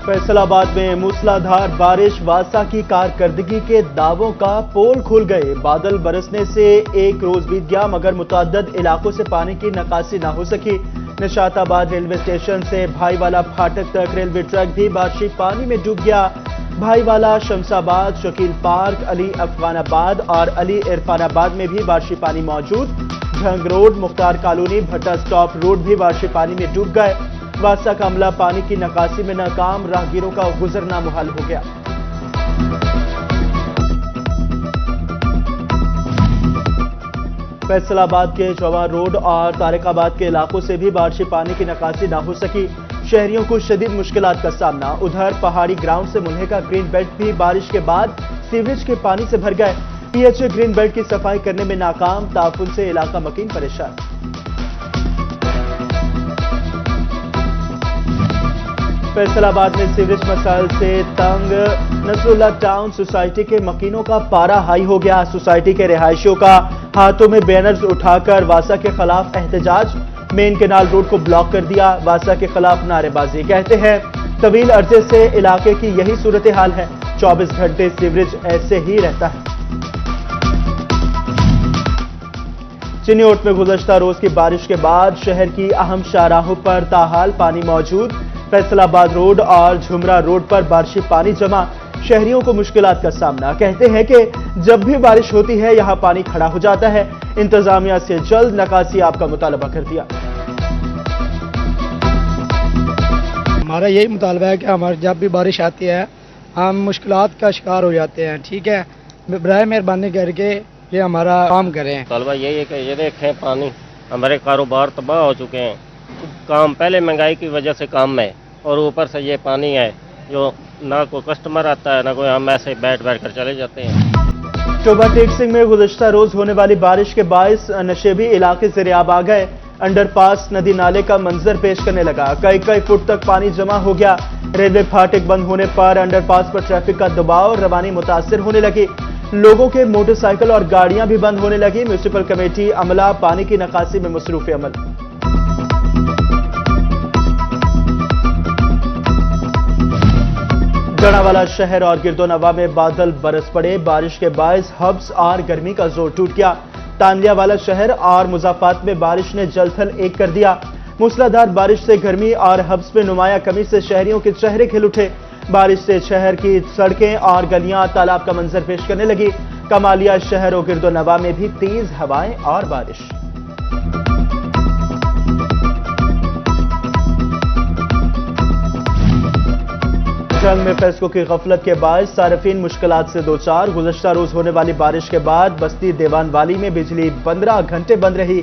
فیصل آباد میں موسلادھار بارش واسا کی کارکردگی کے دعووں کا پول کھل گئے۔ بادل برسنے سے ایک روز بیت گیا مگر متعدد علاقوں سے پانی کی نکاسی نہ ہو سکی۔ نشاط آباد ریلوے اسٹیشن سے بھائی والا پھاٹک تک ریلوے ٹریک بھی بارشی پانی میں ڈوب گیا۔ بھائی والا، شمس آباد، شکیل پارک، علی افغان آباد اور علی عرفان آباد میں بھی بارشی پانی موجود۔ جھنگ روڈ، مختار کالونی، بھٹا سٹاپ روڈ بھی بارشی پانی میں ڈوب گئے۔ واسا کا عملہ پانی کی نکاسی میں ناکام، راہگیروں کا گزرنا محال ہو گیا۔ فیصل آباد کے جوار روڈ اور طارق آباد کے علاقوں سے بھی بارشی پانی کی نکاسی نہ ہو سکی۔ شہریوں کو شدید مشکلات کا سامنا۔ ادھر پہاڑی گراؤنڈ سے ملحقہ گرین بیلٹ بھی بارش کے بعد سیوریج کے پانی سے بھر گئے۔ P H A green belt کی صفائی کرنے میں ناکام، تعفن سے علاقہ مکین پریشان۔ فیصل آباد میں سیوریج مسائل سے تنگ، نصر اللہ ٹاؤن سوسائٹی کے مکینوں کا پارا ہائی ہو گیا۔ سوسائٹی کے رہائشیوں کا ہاتھوں میں بینرز اٹھا کر واسا کے خلاف احتجاج، مین کینال روڈ کو بلاک کر دیا۔ واسا کے خلاف نعرے بازی، کہتے ہیں طویل عرصے سے علاقے کی یہی صورتحال ہے، 24 گھنٹے سیوریج ایسے ہی رہتا ہے۔ چنیوٹ میں گزشتہ روز کی بارش کے بعد شہر کی اہم شاہراہوں پر تاحال پانی موجود۔ فیصل آباد روڈ اور جھمرا روڈ پر بارشی پانی جمع، شہریوں کو مشکلات کا سامنا۔ کہتے ہیں کہ جب بھی بارش ہوتی ہے یہاں پانی کھڑا ہو جاتا ہے، انتظامیہ سے جلد نکاسی آپ کا مطالبہ کر دیا۔ ہمارا یہی مطالبہ ہے کہ ہمارے جب بھی بارش آتی ہے ہم مشکلات کا شکار ہو جاتے ہیں، ٹھیک ہے، برائے مہربانی کر کے یہ ہمارا کام کریں۔ طالبہ یہی ہے کہ یہ دیکھیں پانی، ہمارے کاروبار تباہ ہو چکے ہیں، کام پہلے مہنگائی کی وجہ سے کام ہے اور اوپر سے یہ پانی ہے جو نہ کوئی کسٹمر آتا ہے نہ کوئی، ہم ایسے بیٹھ کر چلے جاتے ہیں۔ ٹوبہ ٹیک سنگھ میں گزشتہ روز ہونے والی بارش کے باعث نشیبی علاقے زیرآب آ گئے۔ انڈر پاس ندی نالے کا منظر پیش کرنے لگا، کئی فٹ تک پانی جمع ہو گیا۔ ریلوے پھاٹک بند ہونے پر انڈر پاس پر ٹریفک کا دباؤ، روانی متاثر ہونے لگی۔ لوگوں کے موٹر سائیکل اور گاڑیاں بھی بند ہونے لگی۔ میونسپل کمیٹی عملہ پانی کی نکاسی میں مصروف عمل۔ جڑاوالا شہر اور گرد و نواح میں بادل برس پڑے، بارش کے باعث حبس اور گرمی کا زور ٹوٹ گیا۔ تانیہ والا شہر اور مضافات میں بارش نے جل تھل ایک کر دیا۔ موسلادھار بارش سے گرمی اور حبس میں نمایاں کمی سے شہریوں کے چہرے کھل اٹھے۔ بارش سے شہر کی سڑکیں اور گلیاں تالاب کا منظر پیش کرنے لگی۔ کمالیہ شہر اور گرد و نواح میں بھی تیز ہوائیں اور بارش۔ جنگ میں فیسکو کی غفلت کے باعث صارفین مشکلات سے دوچار۔ گزشتہ روز ہونے والی بارش کے بعد بستی دیوان والی میں بجلی 15 گھنٹے بند رہی۔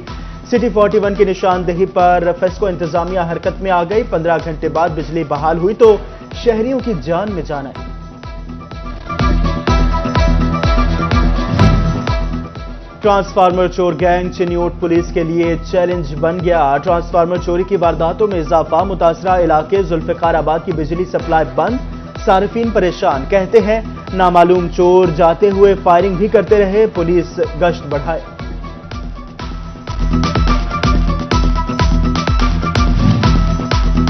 سٹی 41 کی نشاندہی پر فیسکو انتظامیہ حرکت میں آ گئی۔ 15 گھنٹے بعد بجلی بحال ہوئی تو شہریوں کی جان میں جان آئی۔ ٹرانسفارمر چور گینگ چنیوٹ پولیس کے لیے چیلنج بن گیا۔ ٹرانسفارمر چوری کی وارداتوں میں اضافہ، متاثرہ علاقے ذوالفقار آباد کی بجلی سپلائی بند، صارفین پریشان۔ کہتے ہیں نامعلوم چور جاتے ہوئے فائرنگ بھی کرتے رہے، پولیس گشت بڑھائے۔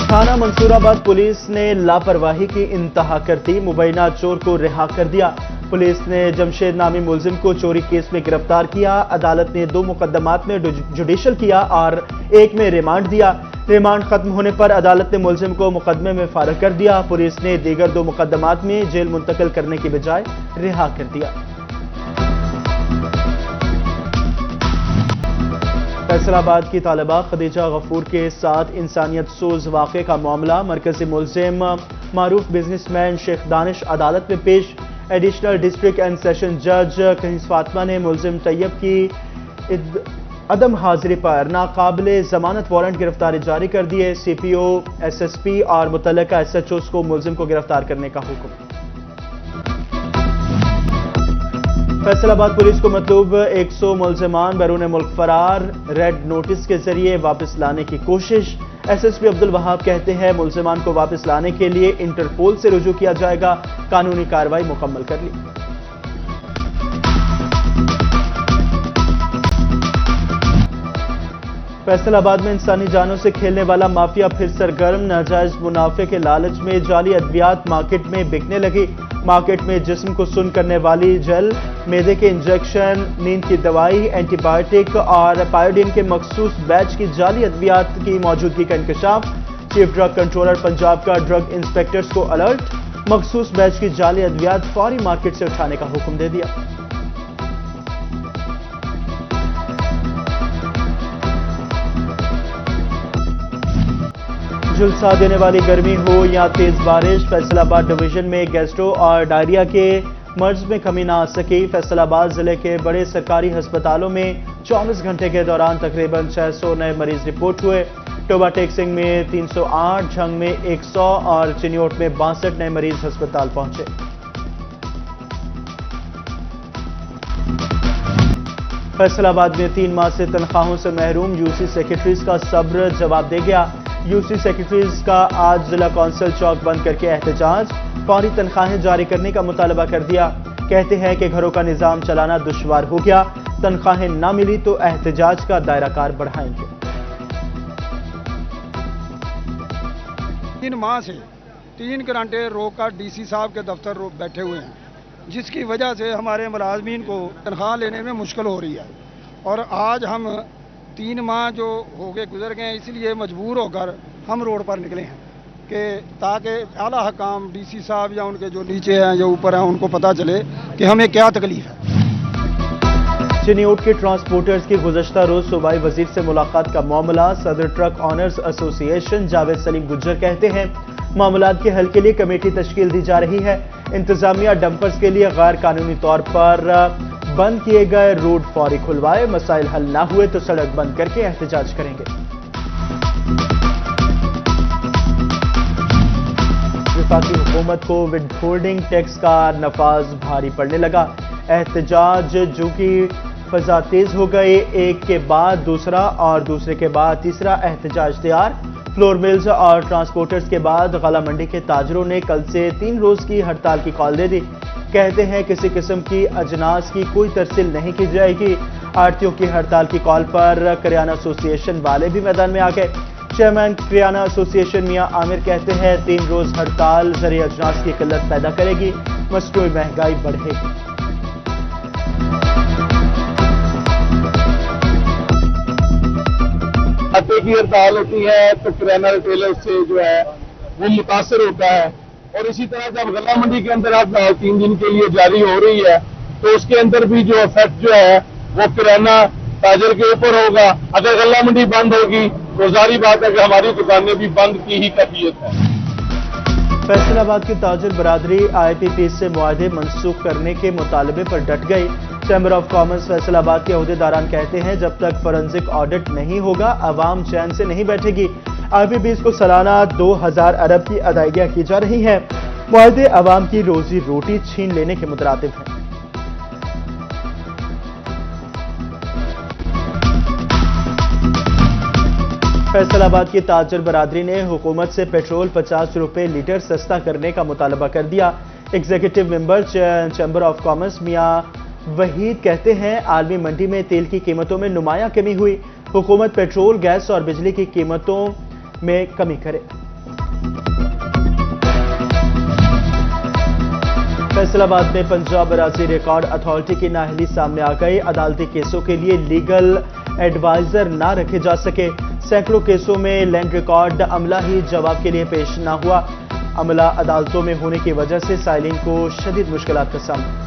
تھانہ منصور آباد پولیس نے لاپرواہی کی انتہا کر دی، مبینہ چور کو رہا کر دیا۔ پولیس نے جمشید نامی ملزم کو چوری کیس میں گرفتار کیا۔ عدالت نے 2 مقدمات میں جوڈیشل کیا اور 1 میں ریمانڈ دیا۔ ریمانڈ ختم ہونے پر عدالت نے ملزم کو مقدمے میں فارغ کر دیا۔ پولیس نے دیگر 2 مقدمات میں جیل منتقل کرنے کی بجائے رہا کر دیا۔ فیصل آباد کی طالبہ خدیجہ غفور کے ساتھ انسانیت سوز واقعے کا معاملہ، مرکزی ملزم معروف بزنس مین شیخ دانش عدالت میں پیش۔ ایڈیشنل ڈسٹرکٹ اینڈ سیشن جج کنیز فاطمہ نے ملزم طیب کی عدم حاضری پر ناقابل ضمانت وارنٹ گرفتاری جاری کر دیے۔ سی پی او، ایس ایس پی اور متعلقہ ایس ایچ اوز کو ملزم کو گرفتار کرنے کا حکم۔ فیصل آباد پولیس کو مطلوب 100 ملزمان بیرون ملک فرار، ریڈ نوٹس کے ذریعے واپس لانے کی کوشش۔ ایس ایس پی عبدالوہاب کہتے ہیں ملزمان کو واپس لانے کے لیے انٹرپول سے رجوع کیا جائے گا، قانونی کارروائی مکمل کر لی۔ फैसल आबाद में इंसानी जानों से खेलने वाला माफिया फिर सरगर्म। नाजायज मुनाफे के लालच में जाली अद्वियात मार्केट में बिकने लगी। मार्केट में जिस्म को सुन्न करने वाली जेल, मैदे के इंजेक्शन, नींद की दवाई, एंटीबायोटिक और पायोडीन के मखसूस बैच की जाली अद्वियात की मौजूदगी का इंकशाफ। चीफ ड्रग कंट्रोलर पंजाब का ड्रग इंस्पेक्टर्स को अलर्ट। मखसूस बैच की जाली अद्वियात फौरी मार्केट से उठाने का हुक्म दे दिया। झुलसा देने वाली गर्मी हो या तेज बारिश, फैसलाबाद डिवीजन में गैस्ट्रो और डायरिया के मर्ज में कमी ना आ सकी। फैसलाबाद जिले के बड़े सरकारी अस्पतालों में 24 घंटे के दौरान तकरीबन 600 नए मरीज रिपोर्ट हुए। टोबा टेक सिंह में 308, झंग में 100 और चिन्योट में 62 नए मरीज अस्पताल पहुंचे। फैसलाबाद में 3 माह से तनख्वाहों से महरूम यूसी सेक्रेटरीज का सब्र जवाब दे गया। यूसी सेक्रेटरीज का आज जिला कौंसिल चौक बंद करके एहतजाज। फौरी तनख्वाहें जारी करने का मुतालबा कर दिया। कहते हैं कि घरों का निजाम चलाना दुश्वार हो गया, तनख्वाहें ना मिली तो एहतजाज का दायराकार बढ़ाएंगे। 3 माह से 3 घंटे रोक कर डीसी साहब के दफ्तर बैठे हुए हैं, जिसकी वजह से हमारे मुलाजमीन को तनख्वाह लेने में मुश्किल हो रही है। और आज हम 3 माह जो हो गए गुजर गए, इसलिए मजबूर होकर हम रोड पर निकले हैं कि ताकि आला हकाम डीसी साहब या उनके जो नीचे हैं या ऊपर हैं उनको पता चले कि हमें क्या तकलीफ है। चिन्योट के ट्रांसपोर्टर्स की गुज़श्ता रोज सूबाई वजीर से मुलाकात का मामला। सदर truck owners association Javed Salim Gujjar कहते हैं मामलात के हल के लिए कमेटी तश्कील दी जा रही है। इंतजामिया डंपर्स के लिए गैर कानूनी तौर पर बंद किए गए रोड फौरी खुलवाए। मसाइल हल ना हुए तो सड़क बंद करके एहतजाज करेंगे। वफाकी हुकूमत को विदहोल्डिंग टैक्स का नफाज भारी पड़ने लगा। एहतजाज जो कि फजा तेज हो गए, एक के बाद दूसरा और दूसरे के बाद तीसरा एहतजाज तैयार। फ्लोर मिल्स और ट्रांसपोर्टर्स के बाद गला मंडी के ताजरों ने कल से 3 रोज की हड़ताल की कॉल दे दी। कहते हैं किसी किस्म की अजनास की कोई तरसील नहीं की जाएगी। आड़तियों की हड़ताल की कॉल पर करियाना एसोसिएशन वाले भी मैदान में आ गए। चेयरमैन करियाना एसोसिएशन मियां आमिर कहते हैं 3 रोज हड़ताल जरिए अजनास की किल्लत पैदा करेगी, मसनूई महंगाई बढ़ेगी। आटे की हड़ताल होती है तो किराना रिटेलर से जो है वो मुतासर होता है। और इसी तरह जब गला मंडी के अंदर हड़ताल 3 दिन के लिए जारी हो रही है तो उसके अंदर भी जो इफेक्ट जो है वो किराना ताजर के ऊपर होगा। अगर गला मंडी बंद होगी तो जारी बात है कि हमारी दुकानें भी बंद की ही कैफियत है। फैसलाबाद की ताजर बरादरी IPP से मुआहदे मनसूख करने के मुतालबे पर डट गई। चैम्बर ऑफ कॉमर्स फैसलाबाद के अहदेदारान कहते हैं जब तक फॉरेंसिक ऑडिट नहीं होगा अवाम चैन से नहीं बैठेगी। IPPs को सालाना 2000 अरब की अदायगियां की जा रही हैं। मुआहदे अवाम की रोजी रोटी छीन लेने के मुतरातिब हैं। फैसलाबाद की ताजर बरादरी ने हुकूमत से पेट्रोल 50 रुपए लीटर सस्ता करने का मुतालबा कर दिया। Executive member chamber of commerce Mian Waheed कहते हैं आलमी मंडी में तेल की कीमतों में नुमायां कमी हुई। हुकूमत पेट्रोल, गैस और बिजली की कीमतों में कमी करे। फैसलाबाद में पंजाब अराजी रिकॉर्ड अथॉरिटी की नाअहली सामने आ गई। अदालती केसों के लिए लीगल एडवाइजर ना रखे जा सके। सैकड़ों केसों में लैंड रिकॉर्ड अमला ही जवाब के लिए पेश ना हुआ। अमला अदालतों में होने की वजह से साइलिन को शदीद मुश्किलात का सामना।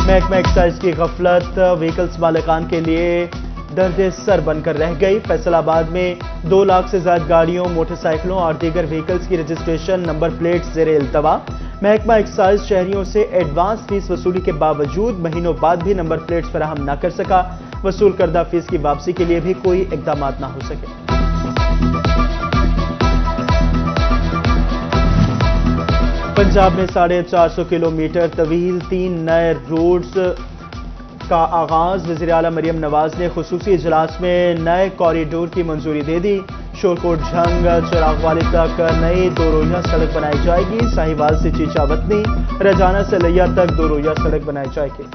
महकमा एक्साइज की गफलत व्हीकल्स मालिकान के लिए दर्द सर बनकर रह गई। फैसलाबाद में 2 लाख से ज्यादा गाड़ियों, मोटरसाइकिलों और दीगर व्हीकल्स की रजिस्ट्रेशन नंबर प्लेट ज़ेरे इल्तवा। महकमा एक्साइज शहरियों से एडवांस फीस वसूली के बावजूद महीनों बाद भी नंबर प्लेट्स फराहम न कर सका। वसूल करदा फीस की वापसी के लिए भी कोई इकदाम न हो सके। पंजाब में 450 किलोमीटर तवील 3 नए रोड्स का आगाज। वज़ीर आला मरियम नवाज ने खुसूसी इजलास में नए कॉरिडोर की मंजूरी दे दी। शोरकोट झंग चिरागवाली तक नई 2 रोइया सड़क बनाई जाएगी। साहिवाल से चीचावतनी, रजाना से लैया तक 2 रोइया सड़क बनाई जाएगी।